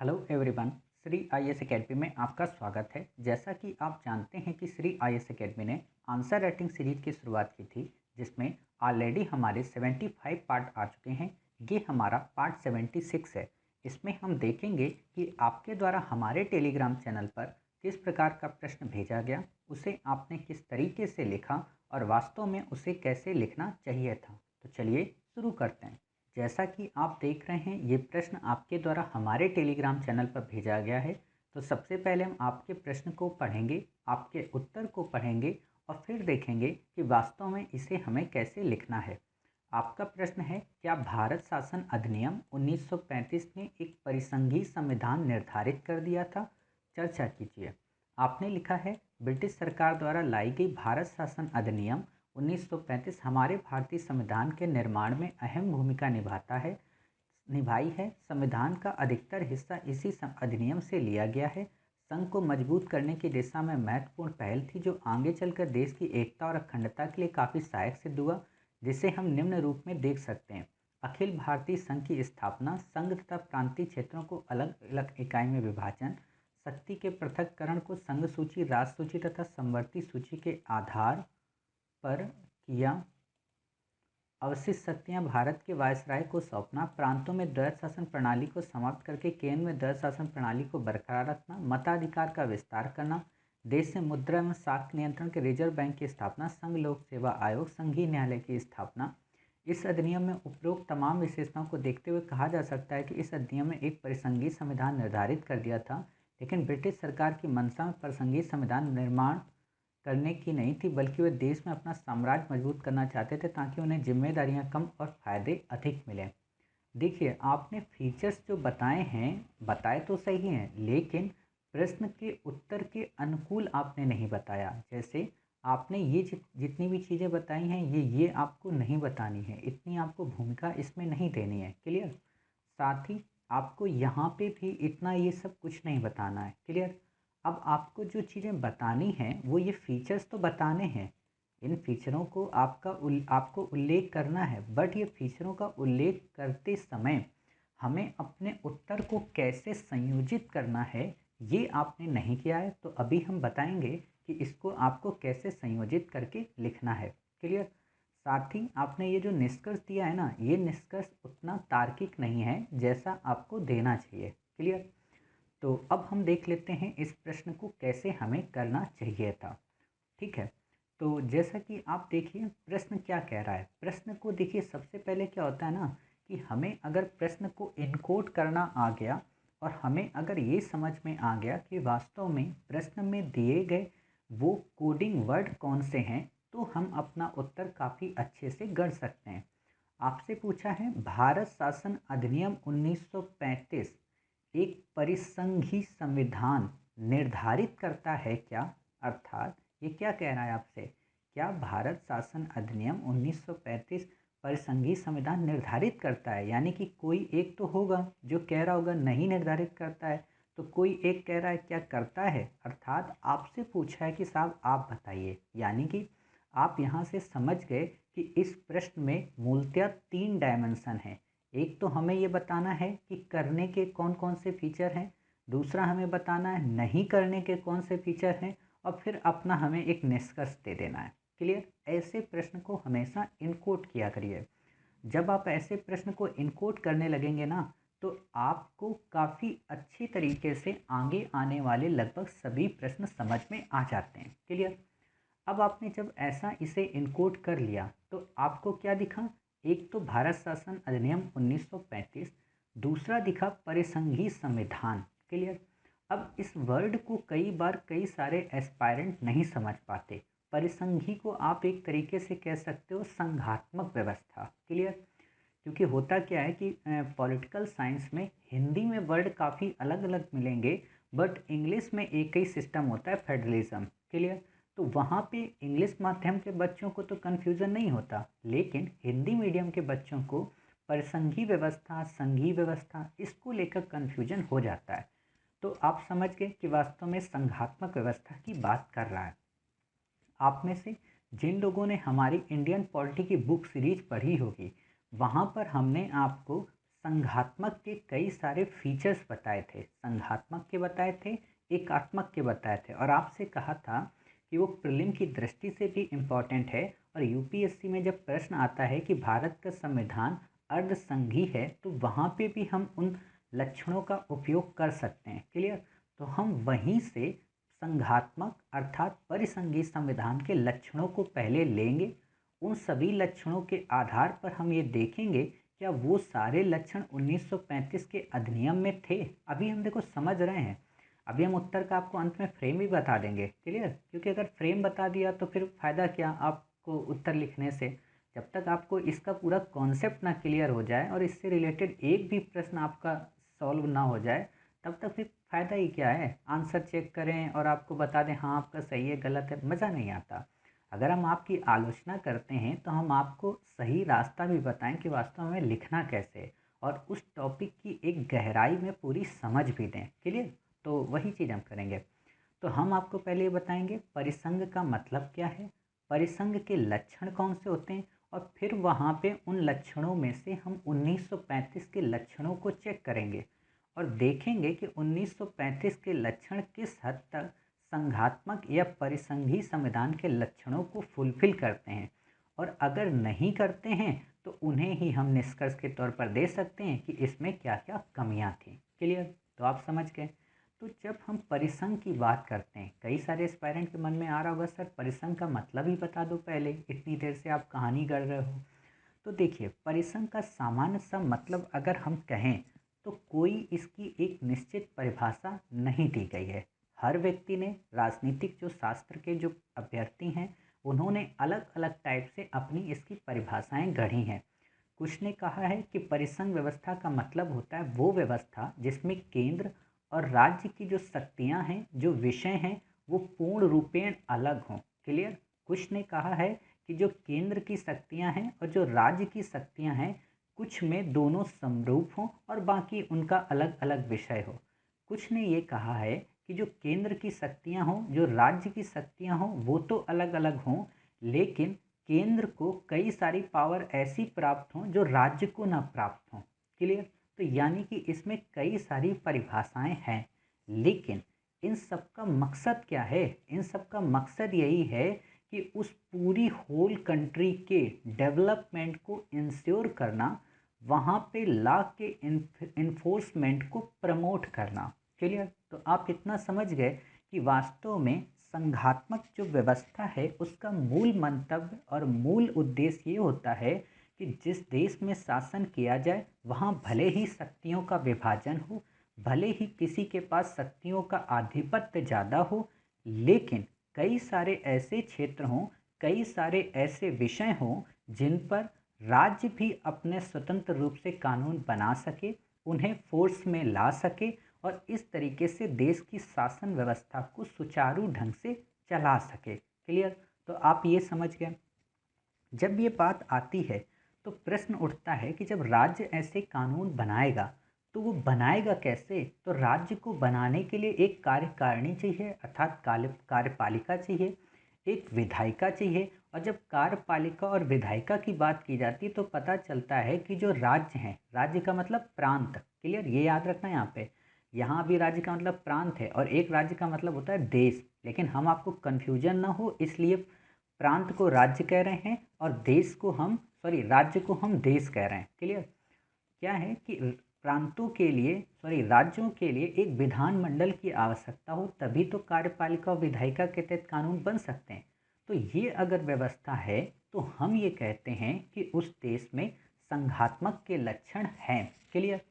Hello everyone. Shri IAS academy में आपका स्वागत है। जैसा कि आप जानते हैं कि श्री आईएएस एकेडमी ने आंसर राइटिंग सीरीज की शुरुआत की थी, जिसमें ऑलरेडी हमारे 75 पार्ट आ चुके हैं। ये हमारा पार्ट 76 है। इसमें हम देखेंगे कि आपके द्वारा हमारे टेलीग्राम चैनल पर किस प्रकार का प्रश्न भेजा गया, उसे आपने किस तरीके से लिखा और वास्तव में उसे कैसे लिखना चाहिए था। तो चलिए शुरू करते हैं। जैसा कि आप देख रहे हैं, ये प्रश्न आपके द्वारा हमारे टेलीग्राम चैनल पर भेजा गया है। तो सबसे पहले हम आपके प्रश्न को पढ़ेंगे, आपके उत्तर को पढ़ेंगे और फिर देखेंगे कि वास्तव में इसे हमें कैसे लिखना है। आपका प्रश्न है, क्या भारत शासन अधिनियम 1935 ने एक परिसंघीय संविधान निर्धारित कर दिया था? चर्चा कीजिए। आपने लिखा है, ब्रिटिश सरकार द्वारा लाई गई भारत शासन अधिनियम 1935 हमारे भारतीय संविधान के निर्माण में अहम भूमिका निभाई है। संविधान का अधिकतर हिस्सा इसी अधिनियम से लिया गया है। संघ को मजबूत करने की दिशा में महत्वपूर्ण पहल थी, जो आगे चलकर देश की एकता और अखंडता के लिए काफ़ी सहायक सिद्ध हुआ, जिसे हम निम्न रूप में देख सकते हैं। अखिल भारतीय संघ की स्थापना, संघ तथा प्रांतीय क्षेत्रों को अलग अलग इकाई में विभाजन, शक्ति के पृथक्करण को संघ सूची, राष्ट्र सूची तथा समवर्ती सूची के आधार पर किया, अवशिष्ट शक्तियां भारत के वायसराय को सौंपना, प्रांतों में द्वैध शासन प्रणाली को समाप्त करके केंद्र में द्वैध शासन प्रणाली को बरकरार रखना, मताधिकार का विस्तार करना, देश से मुद्रा एवं साख नियंत्रण के रिजर्व बैंक की स्थापना, संघ लोक सेवा आयोग, संघीय न्यायालय की स्थापना। इस अधिनियम में उपरोक्त तमाम विशेषताओं को देखते हुए कहा जा सकता है कि इस अधिनियम में एक परिसंघीय संविधान निर्धारित कर दिया था, लेकिन ब्रिटिश सरकार की मंशा में परिसंघीय संविधान निर्माण करने की नहीं थी, बल्कि वे देश में अपना साम्राज्य मजबूत करना चाहते थे ताकि उन्हें जिम्मेदारियां कम और फायदे अधिक मिलें। देखिए, आपने फीचर्स जो बताए हैं, बताए तो सही हैं, लेकिन प्रश्न के उत्तर के अनुकूल आपने नहीं बताया। जैसे आपने ये जितनी भी चीज़ें बताई हैं, ये आपको नहीं बतानी है, इतनी आपको भूमिका इसमें नहीं देनी है। क्लियर? साथ ही आपको यहाँ पे भी इतना ये सब कुछ नहीं बताना है। क्लियर? अब आपको जो चीज़ें बतानी हैं वो ये फीचर्स तो बताने हैं, इन फीचरों को आपको उल्लेख करना है, बट ये फीचरों का उल्लेख करते समय हमें अपने उत्तर को कैसे संयोजित करना है ये आपने नहीं किया है। तो अभी हम बताएंगे कि इसको आपको कैसे संयोजित करके लिखना है। क्लियर? साथ ही आपने ये जो निष्कर्ष दिया है ना, ये निष्कर्ष उतना तार्किक नहीं है जैसा आपको देना चाहिए। क्लियर? तो अब हम देख लेते हैं इस प्रश्न को कैसे हमें करना चाहिए था। ठीक है, तो जैसा कि आप देखिए प्रश्न क्या कह रहा है। प्रश्न को देखिए, सबसे पहले क्या होता है ना कि हमें अगर प्रश्न को इनकोड करना आ गया और हमें अगर ये समझ में आ गया कि वास्तव में प्रश्न में दिए गए वो कोडिंग वर्ड कौन से हैं, तो हम अपना उत्तर काफ़ी अच्छे से गढ़ सकते हैं। आपसे पूछा है, भारत शासन अधिनियम 1935 एक परिसंघी संविधान निर्धारित करता है क्या? अर्थात ये क्या कह रहा है आपसे, क्या भारत शासन अधिनियम 1935 परिसंघी संविधान निर्धारित करता है? यानी कि कोई एक तो होगा जो कह रहा होगा नहीं निर्धारित करता है, तो कोई एक कह रहा है क्या करता है। अर्थात आपसे पूछा है कि साहब आप बताइए, यानी कि आप यहाँ से समझ गए कि इस प्रश्न में मूलतः 3 डायमेंशन है। एक तो हमें ये बताना है कि करने के कौन कौन से फीचर हैं, दूसरा हमें बताना है नहीं करने के कौन से फीचर हैं, और फिर अपना हमें एक निष्कर्ष दे देना है। क्लियर? ऐसे प्रश्न को हमेशा इनकोड किया करिए। जब आप ऐसे प्रश्न को इनकोड करने लगेंगे ना, तो आपको काफ़ी अच्छी तरीके से आगे आने वाले लगभग सभी प्रश्न समझ में आ जाते हैं। क्लियर? अब आपने जब ऐसा इसे इनकोड कर लिया तो आपको क्या दिखा? एक तो भारत शासन अधिनियम 1935, दूसरा दिखा परिसंघीय संविधान। क्लियर? अब इस वर्ड को कई बार कई सारे एस्पायरेंट नहीं समझ पाते। परिसंघी को आप एक तरीके से कह सकते हो संघात्मक व्यवस्था। क्लियर? क्योंकि होता क्या है कि पॉलिटिकल साइंस में हिंदी में वर्ड काफ़ी अलग अलग मिलेंगे, बट इंग्लिश में एक ही सिस्टम होता है, फेडरलिज्म। क्लियर? तो वहाँ पे इंग्लिश माध्यम के बच्चों को तो कन्फ्यूज़न नहीं होता, लेकिन हिंदी मीडियम के बच्चों को परिसंघी व्यवस्था, संघीय व्यवस्था, इसको लेकर कन्फ्यूजन हो जाता है। तो आप समझ गए कि वास्तव में संघात्मक व्यवस्था की बात कर रहा है। आप में से जिन लोगों ने हमारी इंडियन पॉलिटी की बुक सीरीज पढ़ी होगी, वहाँ पर हमने आपको संघात्मक के कई सारे फीचर्स बताए थे, संघात्मक के बताए थे, एकात्मक के बताए थे, और आपसे कहा था कि वो प्रीलिम की दृष्टि से भी इम्पॉर्टेंट है। और यूपीएससी में जब प्रश्न आता है कि भारत का संविधान अर्धसंघी है, तो वहाँ पे भी हम उन लक्षणों का उपयोग कर सकते हैं। क्लियर? तो हम वहीं से संघात्मक अर्थात परिसंघी संविधान के लक्षणों को पहले लेंगे। उन सभी लक्षणों के आधार पर हम ये देखेंगे क्या वो सारे लक्षण 1935 के अधिनियम में थे। अभी हम देखो समझ रहे हैं, अभी हम उत्तर का आपको अंत में फ्रेम भी बता देंगे। क्लियर? क्योंकि अगर फ्रेम बता दिया तो फिर फ़ायदा क्या आपको उत्तर लिखने से, जब तक आपको इसका पूरा कॉन्सेप्ट ना क्लियर हो जाए और इससे रिलेटेड एक भी प्रश्न आपका सॉल्व ना हो जाए, तब तक फिर फ़ायदा ही क्या है। आंसर चेक करें और आपको बता दें हाँ आपका सही है गलत है, मज़ा नहीं आता। अगर हम आपकी आलोचना करते हैं तो हम आपको सही रास्ता भी बताएं कि वास्तव में लिखना कैसे है, और उस टॉपिक की एक गहराई में पूरी समझ भी दें। क्लियर? तो वही चीज़ हम करेंगे। तो हम आपको पहले ये बताएंगे परिसंघ का मतलब क्या है, परिसंघ के लक्षण कौन से होते हैं, और फिर वहाँ पे उन लक्षणों में से हम 1935 के लक्षणों को चेक करेंगे और देखेंगे कि 1935 के लक्षण किस हद तक संघात्मक या परिसंघी संविधान के लक्षणों को फुलफिल करते हैं, और अगर नहीं करते हैं तो उन्हें ही हम निष्कर्ष के तौर पर दे सकते हैं कि इसमें क्या क्या कमियां थी। क्लियर? तो आप समझ गए। तो जब हम परिसंघ की बात करते हैं, कई सारे एस्पायरेंट के मन में आ रहा होगा सर परिसंघ का मतलब ही बता दो, पहले इतनी देर से आप कहानी गढ़ रहे हो। तो देखिए परिसंघ का सामान्य सा मतलब अगर हम कहें तो कोई इसकी एक निश्चित परिभाषा नहीं दी गई है। हर व्यक्ति ने, राजनीतिक जो शास्त्र के जो अभ्यर्थी हैं, उन्होंने अलग अलग टाइप से अपनी इसकी परिभाषाएं गढ़ी हैं। कुछ ने कहा है कि परिसंघ व्यवस्था का मतलब होता है वो व्यवस्था जिसमें केंद्र और राज्य की जो शक्तियां हैं, जो विषय हैं, वो पूर्ण रूपेण अलग हों। क्लियर? कुछ ने कहा है कि जो केंद्र की शक्तियां हैं और जो राज्य की शक्तियां हैं, कुछ में दोनों समरूप हों और बाकी उनका अलग अलग विषय हो। कुछ ने ये कहा है कि जो केंद्र की शक्तियां हों, जो राज्य की शक्तियां हों, वो तो अलग अलग हों, लेकिन केंद्र को कई सारी पावर ऐसी प्राप्त हों जो राज्य को ना प्राप्त हों। क्लियर? तो यानी कि इसमें कई सारी परिभाषाएं हैं, लेकिन इन सब का मकसद क्या है? इन सब का मकसद यही है कि उस पूरी होल कंट्री के डेवलपमेंट को इंश्योर करना, वहाँ पे लॉ के इन्फोर्समेंट को प्रमोट करना। क्लियर? तो आप इतना समझ गए कि वास्तव में संघात्मक जो व्यवस्था है उसका मूल मंतव्य और मूल उद्देश्य ये होता है कि जिस देश में शासन किया जाए वहाँ भले ही शक्तियों का विभाजन हो, भले ही किसी के पास शक्तियों का आधिपत्य ज़्यादा हो, लेकिन कई सारे ऐसे क्षेत्र हों, कई सारे ऐसे विषय हों जिन पर राज्य भी अपने स्वतंत्र रूप से कानून बना सके, उन्हें फोर्स में ला सके और इस तरीके से देश की शासन व्यवस्था को सुचारू ढंग से चला सके। क्लियर? तो आप ये समझ गए। जब ये बात आती है तो प्रश्न उठता है कि जब राज्य ऐसे कानून बनाएगा तो वो बनाएगा कैसे? तो राज्य को बनाने के लिए एक कार्यकारिणी चाहिए अर्थात कार्यपालिका चाहिए, एक विधायिका चाहिए। और जब कार्यपालिका और विधायिका की बात की जाती है तो पता चलता है कि जो राज्य हैं, राज्य का मतलब प्रांत। क्लियर? ये याद रखना यहाँ पे, यहाँ भी राज्य का मतलब प्रांत है और एक राज्य का मतलब होता है देश, लेकिन हम आपको कन्फ्यूजन ना हो इसलिए प्रांत को राज्य कह रहे हैं और देश को हम राज्य को हम देश कह रहे हैं। क्लियर? क्या है कि प्रांतों के लिए राज्यों के लिए एक विधानमंडल की आवश्यकता हो, तभी तो कार्यपालिका और विधायिका के तहत कानून बन सकते हैं। तो ये अगर व्यवस्था है तो हम ये कहते हैं कि उस देश में संघात्मक के लक्षण हैं। क्लियर?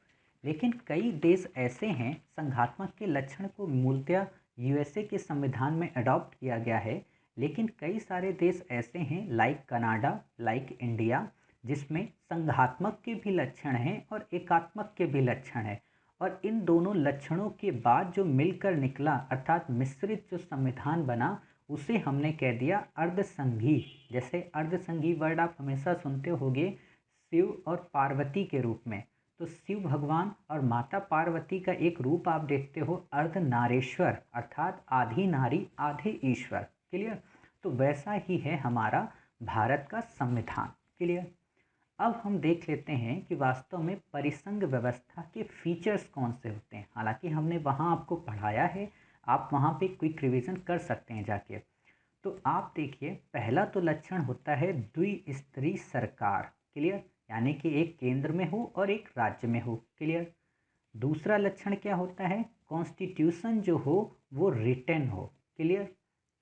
लेकिन कई देश ऐसे हैं संघात्मक के लक्षण को मूलतः यूएसए के संविधान में अडॉप्ट किया गया है, लेकिन कई सारे देश ऐसे हैं लाइक कनाडा, लाइक इंडिया, जिसमें संघात्मक के भी लक्षण हैं और एकात्मक के भी लक्षण हैं। और इन दोनों लक्षणों के बाद जो मिलकर निकला अर्थात मिश्रित जो संविधान बना, उसे हमने कह दिया अर्धसंघी। जैसे अर्धसंघी वर्ड आप हमेशा सुनते होंगे शिव और पार्वती के रूप में, तो शिव भगवान और माता पार्वती का एक रूप आप देखते हो अर्धनारेश्वर अर्थात आधी नारी आधे ईश्वर। क्लियर? तो वैसा ही है हमारा भारत का संविधान। क्लियर? अब हम देख लेते हैं कि वास्तव में परिसंघ व्यवस्था के फीचर्स कौन से होते हैं। हालांकि हमने वहाँ आपको पढ़ाया है, आप वहाँ पे क्विक रिवीजन कर सकते हैं जाके। तो आप देखिए, पहला तो लक्षण होता है द्विस्तरीय सरकार, क्लियर, यानी कि एक केंद्र में हो और एक राज्य में हो, क्लियर। दूसरा लक्षण क्या होता है, कॉन्स्टिट्यूशन जो हो वो रिटन हो, क्लियर।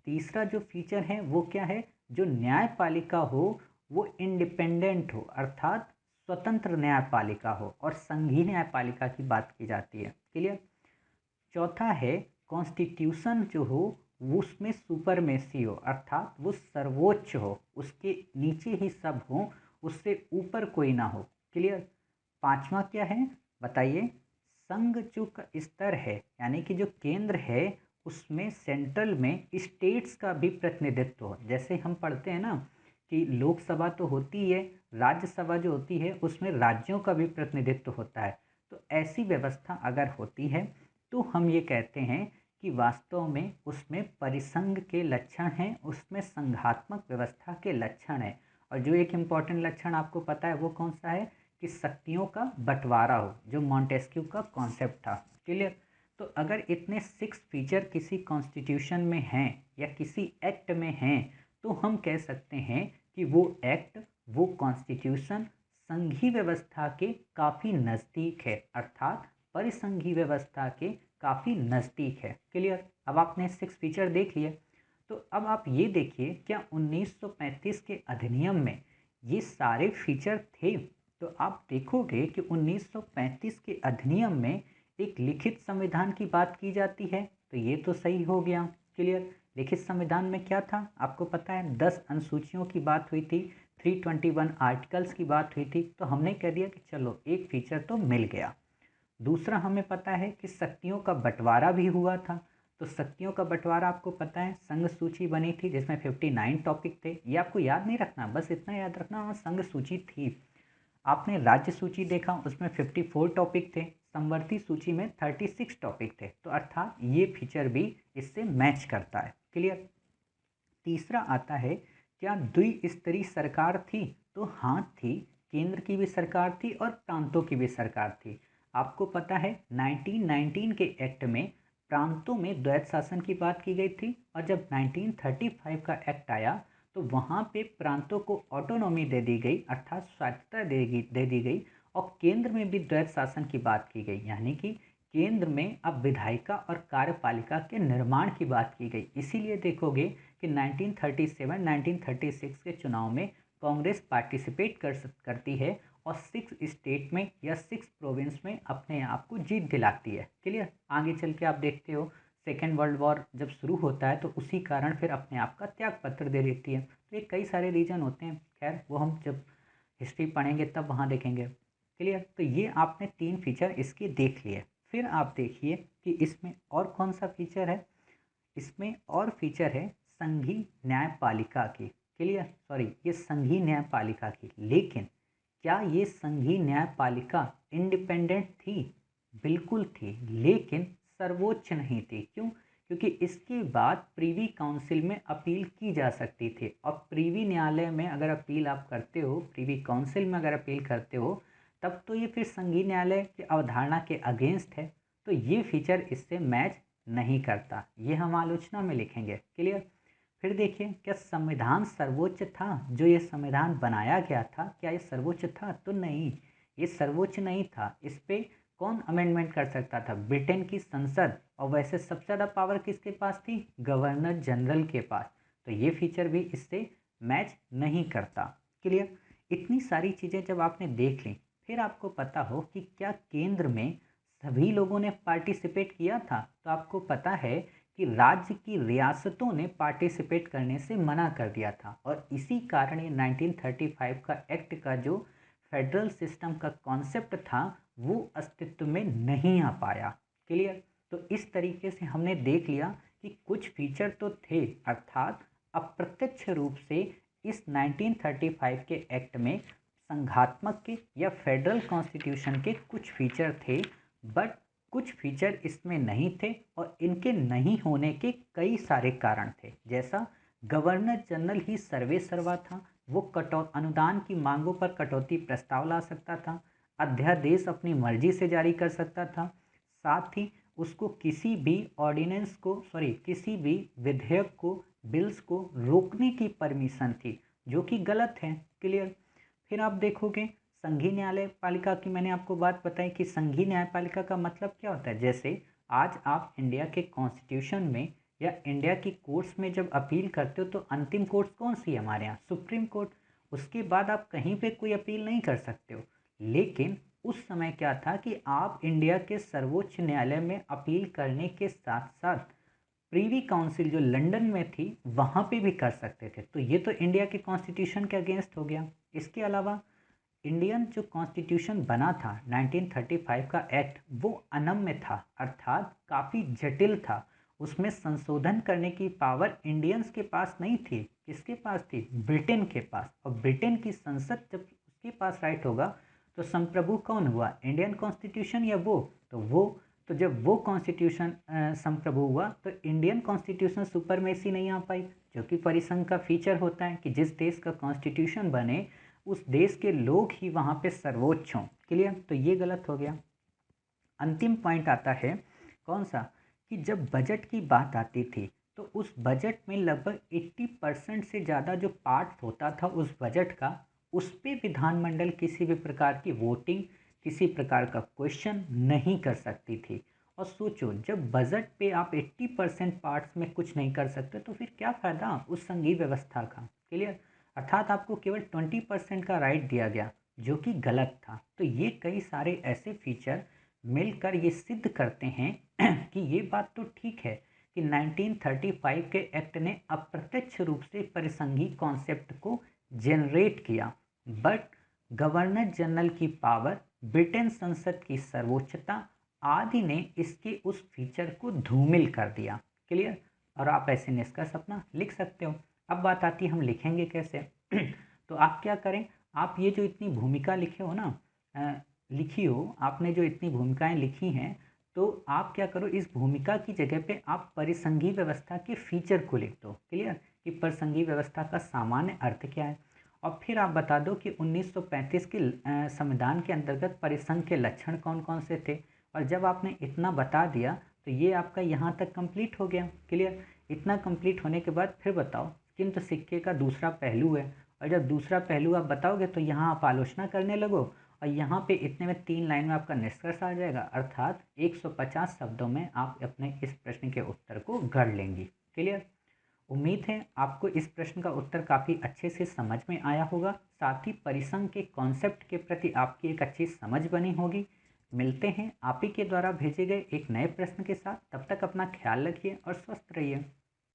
तीसरा जो फीचर है वो क्या है, जो न्यायपालिका हो वो इंडिपेंडेंट हो, अर्थात स्वतंत्र न्यायपालिका हो, और संघीय न्यायपालिका की बात की जाती है, क्लियर। चौथा है, कॉन्स्टिट्यूशन जो हो वो उसमें सुपरमेसी हो, अर्थात वो सर्वोच्च हो, उसके नीचे ही सब हो, उससे ऊपर कोई ना हो, क्लियर। पांचवा क्या है बताइए, संघ जो का स्तर है, यानी कि जो केंद्र है उसमें सेंट्रल में स्टेट्स का भी प्रतिनिधित्व हो। जैसे हम पढ़ते हैं ना कि लोकसभा तो होती है, राज्यसभा जो होती है उसमें राज्यों का भी प्रतिनिधित्व होता है। तो ऐसी व्यवस्था अगर होती है तो हम ये कहते हैं कि वास्तव में उसमें परिसंघ के लक्षण हैं, उसमें संघात्मक व्यवस्था के लक्षण हैं। और जो एक इम्पॉर्टेंट लक्षण आपको पता है वो कौन सा है, कि शक्तियों का बंटवारा हो, जो मॉन्टेस्क्यू का कॉन्सेप्ट था, क्लियर। तो अगर इतने 6 फीचर किसी कॉन्स्टिट्यूशन में हैं या किसी एक्ट में हैं, तो हम कह सकते हैं कि वो एक्ट, वो कॉन्स्टिट्यूशन संघीय व्यवस्था के काफ़ी नज़दीक है, अर्थात परिसंघीय व्यवस्था के काफ़ी नज़दीक है, क्लियर। अब आपने 6 फीचर देख लिए, तो अब आप ये देखिए, क्या 1935 के अधिनियम में ये सारे फीचर थे। तो आप देखोगे कि 1935 के अधिनियम में एक लिखित संविधान की बात की जाती है, तो ये तो सही हो गया, क्लियर। लिखित संविधान में क्या था आपको पता है, 10 अनुसूचियों की बात हुई थी, 321 आर्टिकल्स की बात हुई थी, तो हमने कह दिया कि चलो एक फीचर तो मिल गया। दूसरा हमें पता है कि शक्तियों का बंटवारा भी हुआ था। तो शक्तियों का बंटवारा आपको पता है, संघ सूची बनी थी जिसमें 59 टॉपिक थे। ये आपको याद नहीं रखना, बस इतना याद रखना, हाँ संघ सूची थी। आपने राज्य सूची देखा, उसमें 54 टॉपिक थे, समवर्ती सूची में 36 टॉपिक थे। तो अर्थात ये फीचर भी इससे मैच करता है, क्लियर। तीसरा आता है, क्या द्विस्तरीय सरकार थी, तो हाँ थी, केंद्र की भी सरकार थी और प्रांतों की भी सरकार थी। आपको पता है 1919 के एक्ट में प्रांतों में द्वैत शासन की बात की गई थी, और जब 1935 का एक्ट आया तो वहाँ पे प्रांतों को ऑटोनॉमी दे दी गई, अर्थात स्वायत्तता दे दी गई, और केंद्र में भी द्वैत शासन की बात की गई, यानी कि केंद्र में अब विधायिका और कार्यपालिका के निर्माण की बात की गई। इसीलिए देखोगे कि 1937-1936 के चुनाव में कांग्रेस पार्टिसिपेट करती है और 6 स्टेट में या 6 प्रोविंस में अपने आप को जीत दिलाती है, क्लियर। आगे चल के आप देखते हो सेकेंड वर्ल्ड वॉर जब शुरू होता है तो उसी कारण फिर अपने आप का त्याग पत्र दे देती है। तो ये कई सारे रीजन होते हैं, खैर वो हम जब हिस्ट्री पढ़ेंगे तब वहाँ देखेंगे, क्लियर। तो ये आपने 3 फीचर इसके देख लिए। फिर आप देखिए कि इसमें और कौन सा फीचर है, इसमें और फीचर है संघीय न्यायपालिका की, क्लियर, सॉरी ये संघीय न्यायपालिका की। लेकिन क्या ये संघीय न्यायपालिका इंडिपेंडेंट थी, बिल्कुल थी, लेकिन सर्वोच्च नहीं थी। क्यों, क्योंकि इसके बाद प्रीवी काउंसिल में अपील की जा सकती थी, और प्रीवी न्यायालय में अगर अपील आप करते हो, प्रीवी काउंसिल में अगर अपील करते हो, तब तो ये फिर संघीय न्यायालय की अवधारणा के अगेंस्ट है। तो ये फीचर इससे मैच नहीं करता, ये हम आलोचना में लिखेंगे, क्लियर। फिर देखिए, क्या संविधान सर्वोच्च था, जो ये संविधान बनाया गया था क्या ये सर्वोच्च था, तो नहीं, ये सर्वोच्च नहीं था। इस पे कौन अमेंडमेंट कर सकता था, ब्रिटेन की संसद, और वैसे सबसे ज़्यादा पावर किसके पास थी, गवर्नर जनरल के पास। तो ये फीचर भी इससे मैच नहीं करता, क्लियर। इतनी सारी चीज़ें जब आपने देख ली, फिर आपको पता हो कि क्या केंद्र में सभी लोगों ने पार्टिसिपेट किया था, तो आपको पता है कि राज्य की रियासतों ने पार्टिसिपेट करने से मना कर दिया था, और इसी कारण ये 1935 का एक्ट का जो फेडरल सिस्टम का कॉन्सेप्ट था वो अस्तित्व में नहीं आ पाया, क्लियर। तो इस तरीके से हमने देख लिया कि कुछ फीचर तो थे, अर्थात अप्रत्यक्ष रूप से इस 1935 के एक्ट में संघात्मक के या फेडरल कॉन्स्टिट्यूशन के कुछ फीचर थे, बट कुछ फीचर इसमें नहीं थे, और इनके नहीं होने के कई सारे कारण थे। जैसा गवर्नर जनरल ही सर्वे सर्वा था, वो अनुदान की मांगों पर कटौती प्रस्ताव ला सकता था, अध्यादेश अपनी मर्जी से जारी कर सकता था, साथ ही उसको किसी भी किसी भी विधेयक को, बिल्स को रोकने की परमिशन थी, जो कि गलत है। क्लियर। फिर आप देखोगे संघीय न्यायपालिका की मैंने आपको बात बताई कि संघीय न्यायपालिका का मतलब क्या होता है। जैसे आज आप इंडिया के कॉन्स्टिट्यूशन में या इंडिया की कोर्ट्स में जब अपील करते हो तो अंतिम कोर्ट कौन सी है हमारे यहाँ? Supreme court. उसके बाद आप कहीं पे कोई अपील नहीं कर सकते हो। लेकिन उस समय क्या था कि आप इंडिया के सर्वोच्च न्यायालय में अपील करने के साथ साथ प्रीवी काउंसिल जो लंदन में थी वहाँ पे भी कर सकते थे। तो ये तो इंडिया के कॉन्स्टिट्यूशन के अगेंस्ट हो गया। इसके अलावा इंडियन जो कॉन्स्टिट्यूशन बना था 1935 का एक्ट, वो अनम्य था, अर्थात काफ़ी जटिल था। उसमें संशोधन करने की पावर इंडियंस के पास नहीं थी। किसके पास थी? ब्रिटेन के पास। और ब्रिटेन की संसद जब उसके पास राइट होगा तो संप्रभु कौन हुआ? इंडियन कॉन्स्टिट्यूशन या वो? तो जब वो कॉन्स्टिट्यूशन संप्रभु हुआ तो इंडियन कॉन्स्टिट्यूशन सुपरमेसी नहीं आ पाई, जो कि परिसंघ का फीचर होता है कि जिस देश का कॉन्स्टिट्यूशन बने उस देश के लोग ही वहाँ पे सर्वोच्च हों। क्लियर। तो ये गलत हो गया। अंतिम पॉइंट आता है कौन सा? कि जब बजट की बात आती थी तो उस बजट में लगभग 80% से ज़्यादा जो पार्ट होता था उस बजट का, उस पर विधानमंडल किसी भी प्रकार की वोटिंग, किसी प्रकार का क्वेश्चन नहीं कर सकती थी। और सोचो, जब बजट पे आप 80% पार्ट्स में कुछ नहीं कर सकते तो फिर क्या फ़ायदा उस संघीय व्यवस्था का। क्लियर। अर्थात आपको केवल 20% का राइट दिया गया, जो कि गलत था। तो ये कई सारे ऐसे फीचर मिलकर ये सिद्ध करते हैं कि ये बात तो ठीक है कि 1935 के एक्ट ने अप्रत्यक्ष रूप से परिसंघीय कॉन्सेप्ट को जनरेट किया, बट गवर्नर जनरल की पावर, ब्रिटेन संसद की सर्वोच्चता आदि ने इसके उस फीचर को धूमिल कर दिया। क्लियर। और आप ऐसे निष्कर्ष अपना लिख सकते हो। अब बात आती है हम लिखेंगे कैसे। तो आप क्या करें, आप ये जो इतनी भूमिका लिखे हो ना, लिखी हो आपने, जो इतनी भूमिकाएं लिखी हैं, तो आप क्या करो, इस भूमिका की जगह पे आप परिसंघीय व्यवस्था के फीचर को लिख दो। क्लियर। कि परिसंघीय व्यवस्था का सामान्य अर्थ क्या है। और फिर आप बता दो कि 1935 के संविधान के अंतर्गत परिसंघ के लक्षण कौन कौन से थे। और जब आपने इतना बता दिया तो ये आपका यहाँ तक कंप्लीट हो गया। क्लियर। इतना कंप्लीट होने के बाद फिर बताओ, किंतु सिक्के का दूसरा पहलू है। और जब दूसरा पहलू आप बताओगे तो यहाँ आप आलोचना करने लगो, और यहाँ पे इतने में 3 लाइन में आपका निष्कर्ष आ जाएगा, अर्थात 150 शब्दों में आप अपने इस प्रश्न के उत्तर को गढ़ लेंगी। क्लियर। उम्मीद है आपको इस प्रश्न का उत्तर काफ़ी अच्छे से समझ में आया होगा, साथ ही परिसंघ के कॉन्सेप्ट के प्रति आपकी एक अच्छी समझ बनी होगी। मिलते हैं आप ही के द्वारा भेजे गए एक नए प्रश्न के साथ। तब तक अपना ख्याल रखिए और स्वस्थ रहिए।